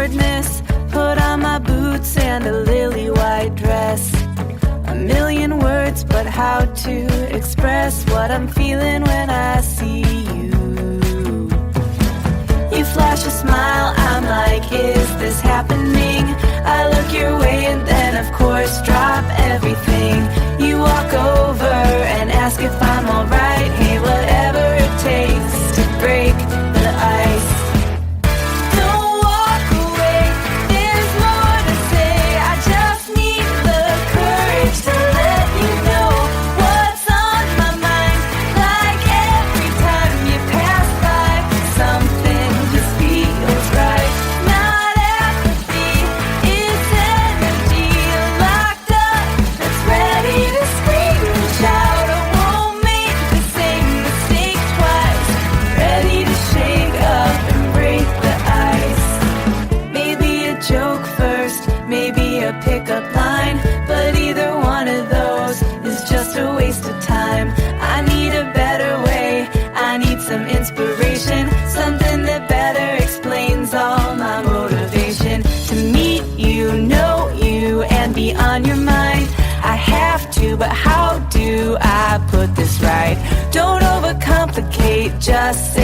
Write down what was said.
boredness, put on my boots and a lily white dress. A million words, but how to express what I'm feeling when I see you. You flash a smile, I'm like, is this happening? I look your way and then of course drop everything. You walk over and ask if I'm alright. Hey, whatever it takes to break the ice. Don't walk away, there's more to say. I just need the courage to let you know what's on my mind. Like every time you pass by, something just feels right. Not apathy, it's energy locked up that's ready to scream and shout. I won't make the same mistake twice. Ready to shake up and break the ice. Maybe a joke first, maybe a pickup line, but either one of those is just a waste of time. I need a better way, I need some inspiration, something that better explains all my motivation. To meet you, know you, and be on your mind. I have to, but how do I put this right? Don't overcomplicate, just